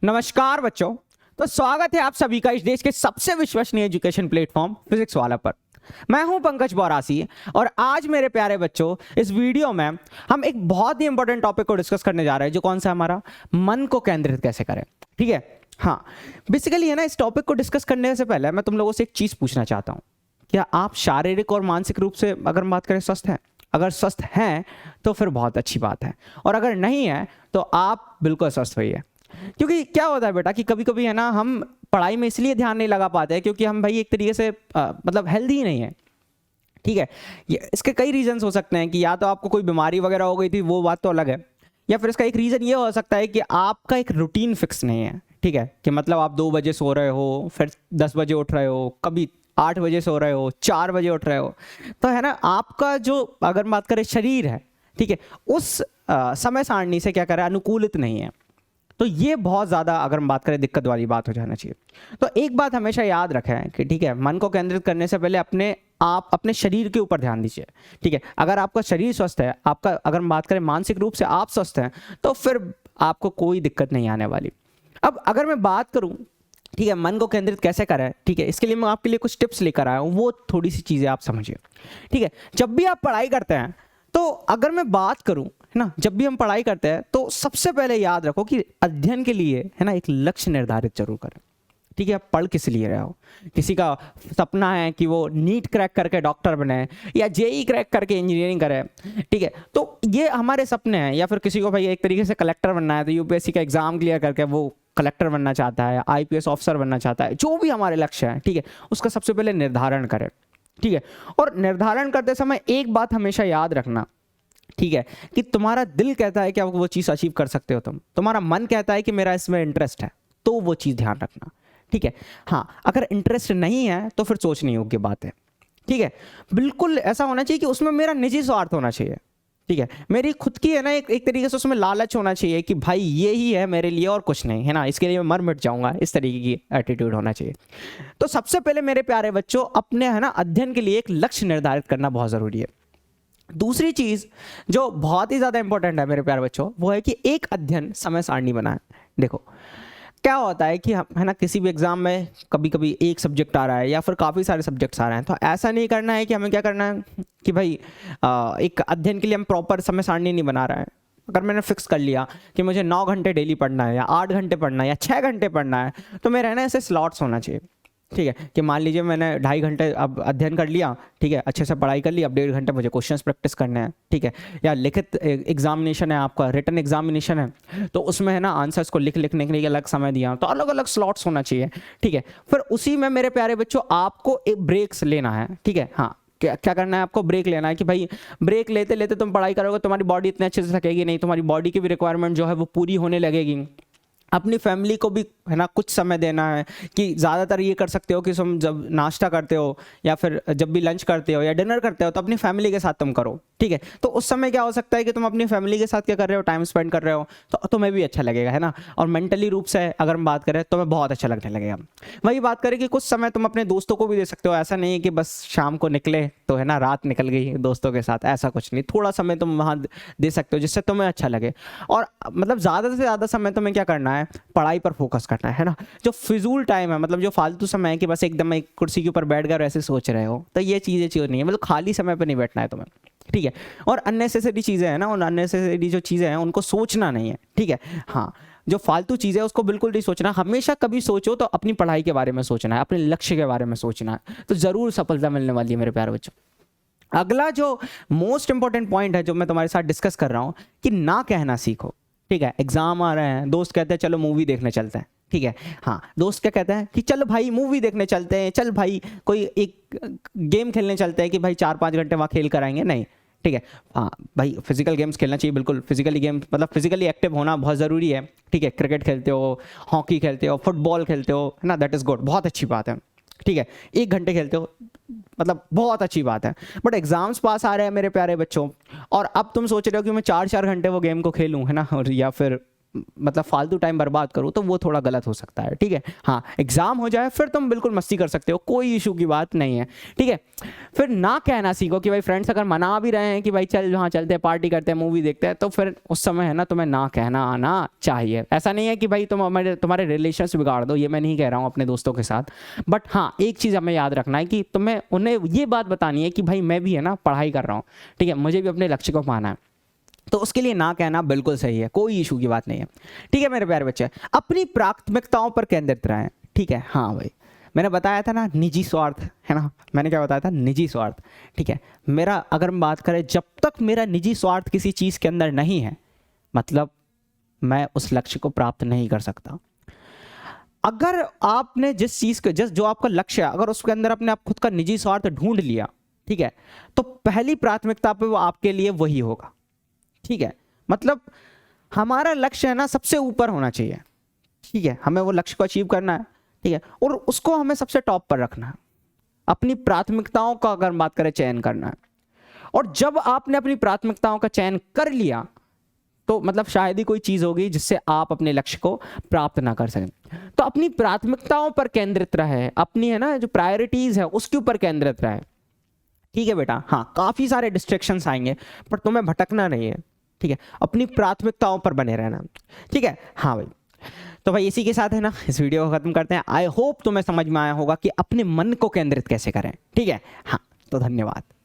नमस्कार बच्चों। तो स्वागत है आप सभी का इस देश के सबसे विश्वसनीय एजुकेशन प्लेटफॉर्म फिजिक्स वाला पर। मैं हूं पंकज बौरासी और आज मेरे प्यारे बच्चों इस वीडियो में हम एक बहुत ही इंपॉर्टेंट टॉपिक को डिस्कस करने जा रहे हैं, जो कौन सा हमारा मन को केंद्रित कैसे करें। ठीक है, हाँ, बेसिकली है ना, इस टॉपिक को डिस्कस करने से पहले मैं तुम लोगों से एक चीज पूछना चाहता हूं। क्या आप शारीरिक और मानसिक रूप से अगर बात करें स्वस्थ हैं? अगर स्वस्थ हैं तो फिर बहुत अच्छी बात है, और अगर नहीं है तो आप बिल्कुल स्वस्थ होइए। क्योंकि क्या होता है बेटा कि कभी कभी है ना, हम पढ़ाई में इसलिए ध्यान नहीं लगा पाते हैं क्योंकि हम भाई एक तरीके से मतलब हेल्दी ही नहीं है। ठीक है, इसके कई रीजंस हो सकते हैं कि या तो आपको कोई बीमारी वगैरह हो गई थी, वो बात तो अलग है, या फिर इसका एक रीज़न ये हो सकता है कि आपका एक रूटीन फिक्स नहीं है। ठीक है, कि मतलब आप 2 बजे सो रहे हो, फिर 10 बजे उठ रहे हो, कभी 8 बजे सो रहे हो, 4 बजे उठ रहे हो, तो है ना आपका जो अगर बात करें शरीर है, ठीक है, उस समय सारणी से क्या करें, अनुकूलित नहीं है। तो ये बहुत ज़्यादा अगर हम बात करें दिक्कत वाली बात हो जाना चाहिए। तो एक बात हमेशा याद रखें कि ठीक है, मन को केंद्रित करने से पहले आप अपने शरीर के ऊपर ध्यान दीजिए। ठीक है, अगर आपका शरीर स्वस्थ है, आपका अगर हम बात करें मानसिक रूप से आप स्वस्थ हैं, तो फिर आपको कोई दिक्कत नहीं आने वाली। अब अगर मैं बात करूं, ठीक है, मन को केंद्रित कैसे करें, ठीक है, इसके लिए मैं आपके लिए कुछ टिप्स लेकर आया हूं, वो थोड़ी सी चीज़ें आप समझिए। ठीक है, जब भी आप पढ़ाई करते हैं, तो अगर मैं बात करूं, है ना, जब भी हम पढ़ाई करते हैं तो सबसे पहले याद रखो कि अध्ययन के लिए है ना एक लक्ष्य निर्धारित जरूर करें। ठीक है, आप पढ़ किस लिए रहे हो? किसी का सपना है कि वो नीट क्रैक करके डॉक्टर बने, या जेई क्रैक करके इंजीनियरिंग करे। ठीक है, तो ये हमारे सपने हैं। या फिर किसी को भाई एक तरीके से कलेक्टर बनना है, तो यूपीएससी का एग्जाम क्लियर करके वो कलेक्टर बनना चाहता है, आईपीएस ऑफिसर बनना चाहता है। जो भी हमारे लक्ष्य है, ठीक है, उसका सबसे पहले निर्धारण करें। ठीक है, और निर्धारण करते समय एक बात हमेशा याद रखना, ठीक है, कि तुम्हारा दिल कहता है कि आप वो चीज़ अचीव कर सकते हो, तुम्हारा मन कहता है कि मेरा इसमें इंटरेस्ट है, तो वो चीज़ ध्यान रखना। ठीक है, हाँ, अगर इंटरेस्ट नहीं है तो फिर सोचने योग्य बात है। ठीक है, बिल्कुल ऐसा होना चाहिए कि उसमें मेरा निजी स्वार्थ होना चाहिए। ठीक है, मेरी खुद की है ना एक तरीके से उसमें लालच होना चाहिए कि भाई ये ही है मेरे लिए और कुछ नहीं, है ना, इसके लिए मैं मर मिट जाऊंगा, इस तरीके की एटीट्यूड होना चाहिए। तो सबसे पहले मेरे प्यारे बच्चों, अपने है ना अध्ययन के लिए एक लक्ष्य निर्धारित करना बहुत ज़रूरी है। दूसरी चीज़ जो बहुत ही ज़्यादा इंपॉर्टेंट है मेरे प्यारे बच्चों, वो है कि एक अध्ययन समय सारणी बनाएं। देखो क्या होता है कि हम है ना किसी भी एग्जाम में कभी कभी एक सब्जेक्ट आ रहा है या फिर काफ़ी सारे सब्जेक्ट्स आ रहे हैं, तो ऐसा नहीं करना है कि हमें क्या करना है कि भाई एक अध्ययन के लिए हम प्रॉपर समय सारणी नहीं बना रहे हैं। अगर मैंने फिक्स कर लिया कि मुझे 9 घंटे डेली पढ़ना है, या 8 घंटे पढ़ना है, या 6 घंटे पढ़ना है, तो मेरा है ना ऐसे स्लॉट्स होना चाहिए। ठीक है, कि मान लीजिए मैंने 2.5 घंटे अब अध्ययन कर लिया, ठीक है, अच्छे से पढ़ाई कर ली, अब 1.5 घंटे मुझे क्वेश्चंस प्रैक्टिस करने हैं। ठीक है, या लिखित एग्जामिनेशन है, आपका रिटन एग्जामिनेशन है, तो उसमें है ना आंसर्स को लिखने के लिए अलग समय दिया, तो अलग अलग स्लॉट्स होना चाहिए। ठीक है, फिर उसी में मेरे प्यारे बच्चों आपको एक ब्रेक्स लेना है। ठीक है, हाँ, क्या करना है, आपको ब्रेक लेना है कि भाई ब्रेक लेते लेते तुम पढ़ाई करोगे, तुम्हारी बॉडी इतने अच्छे से थकेगी नहीं, तुम्हारी बॉडी की भी रिक्वायरमेंट जो है वो पूरी होने लगेगी। अपनी फैमिली को भी है ना कुछ समय देना है, कि ज़्यादातर ये कर सकते हो कि तुम जब नाश्ता करते हो या फिर जब भी लंच करते हो या डिनर करते हो, तो अपनी फैमिली के साथ तुम करो। ठीक है, तो उस समय क्या हो सकता है कि तुम अपनी फैमिली के साथ क्या कर रहे हो, टाइम स्पेंड कर रहे हो, तो तुम्हें भी अच्छा लगेगा, है ना, और मेंटली रूप से अगर हम बात करें तो तुम्हें बहुत अच्छा लगने लगेगा। वही बात करें कि कुछ समय तुम अपने दोस्तों को भी दे सकते हो। ऐसा नहीं है कि बस शाम को निकले तो है ना रात निकल गई दोस्तों के साथ, ऐसा कुछ नहीं। थोड़ा समय तुम वहाँ दे सकते हो जिससे तुम्हें अच्छा लगे, और मतलब ज़्यादा से ज़्यादा समय तुम्हें क्या करना है, पढ़ाई पर फोकस करना है ना। जो फिजूल टाइम है, मतलब जो फालतू समय है कि बस एकदम एक कुर्सी के ऊपर बैठ गए और ऐसे सोच रहे हो, तो ये चीज़ें चाहिए नहीं है, मतलब खाली समय पर नहीं बैठना है तुम्हें। ठीक है, और अननेसेसरी चीज़ें हैं ना, उन अननेसेसरी जो चीज़ें हैं उनको सोचना नहीं है। ठीक है, हाँ, जो फालतू चीज़ है उसको बिल्कुल नहीं सोचना। हमेशा कभी सोचो तो अपनी पढ़ाई के बारे में सोचना है, अपने लक्ष्य के बारे में सोचना है, तो ज़रूर सफलता मिलने वाली है मेरे प्यारे बच्चों। अगला जो मोस्ट इंपॉर्टेंट पॉइंट है जो मैं तुम्हारे साथ डिस्कस कर रहा हूँ, कि ना कहना सीखो। ठीक है, एग्जाम आ रहे हैं, दोस्त कहते हैं चलो मूवी देखने चलते हैं। ठीक है, हाँ, दोस्त क्या कहते हैं कि चल भाई मूवी देखने चलते हैं, चल भाई कोई एक गेम खेलने चलते हैं कि भाई 4-5 घंटे वहाँ खेल कर आएंगे। नहीं, ठीक है, हाँ भाई फिजिकल गेम्स खेलना चाहिए, बिल्कुल फिजिकली गेम्स मतलब फिजिकली एक्टिव होना बहुत ज़रूरी है। ठीक है, क्रिकेट खेलते हो, हॉकी खेलते हो, फुटबॉल खेलते हो, है ना, दैट इज़ गुड, बहुत अच्छी बात है। ठीक है, 1 घंटे खेलते हो, मतलब बहुत अच्छी बात है। बट एग्जाम्स पास आ रहे हैं मेरे प्यारे बच्चों, और अब तुम सोच रहे हो कि मैं 4-4 घंटे वो गेम को खेलूँ, है ना, और या फिर मतलब फालतू टाइम बर्बाद करो तो वो थोड़ा गलत हो सकता है, ठीक है। हाँ, एग्जाम हो जाए फिर तुम बिल्कुल मस्ती कर सकते हो, कोई इशू की बात नहीं है, ठीक है। फिर ना कहना सीखो कि भाई फ्रेंड्स अगर मना भी रहे हैं कि भाई चल वहाँ चलते हैं, पार्टी करते हैं, मूवी देखते हैं, तो फिर उस समय है ना तुम्हें ना कहना आना चाहिए। ऐसा नहीं है कि भाई तुम्हारे रिलेशंस बिगाड़ दो, ये मैं नहीं कह रहा हूँ अपने दोस्तों के साथ, बट हाँ एक चीज़ हमें याद रखना है कि तुम्हें उन्हें ये बात बतानी है कि भाई मैं भी है ना पढ़ाई कर रहा हूँ, ठीक है, मुझे भी अपने लक्ष्य को पाना है, तो उसके लिए ना कहना बिल्कुल सही है, कोई इशू की बात नहीं है, ठीक है मेरे प्यारे बच्चे। अपनी प्राथमिकताओं पर केंद्रित रहें, ठीक है। हाँ भाई, मैंने बताया था ना निजी स्वार्थ, है ना, मैंने क्या बताया था, निजी स्वार्थ, ठीक है। मेरा अगर हम बात करें, जब तक मेरा निजी स्वार्थ किसी चीज़ के अंदर नहीं है, मतलब मैं उस लक्ष्य को प्राप्त नहीं कर सकता। अगर आपने जिस चीज़ को जो आपका लक्ष्य है, अगर उसके अंदर अपने आप खुद का निजी स्वार्थ ढूंढ लिया, ठीक है, तो पहली प्राथमिकता पे वो आपके लिए वही होगा, ठीक है। मतलब हमारा लक्ष्य है ना सबसे ऊपर होना चाहिए, ठीक है, हमें वो लक्ष्य को अचीव करना है, ठीक है, और उसको हमें सबसे टॉप पर रखना है। अपनी प्राथमिकताओं का अगर बात करें, चयन करना है, और जब आपने अपनी प्राथमिकताओं का चयन कर लिया तो मतलब शायद ही कोई चीज होगी जिससे आप अपने लक्ष्य को प्राप्त ना कर सकें। तो अपनी प्राथमिकताओं पर केंद्रित रहे, अपनी है ना जो प्रायोरिटीज है उसके ऊपर केंद्रित रहे, ठीक है बेटा। हाँ, काफी सारे डिस्ट्रैक्शंस आएंगे पर तुम्हें भटकना नहीं है, ठीक है, अपनी प्राथमिकताओं पर बने रहना, ठीक है। हाँ भाई, तो भाई इसी के साथ है ना इस वीडियो को खत्म करते हैं। आई होप तुम्हें समझ में आया होगा कि अपने मन को केंद्रित कैसे करें, ठीक है। हाँ, तो धन्यवाद।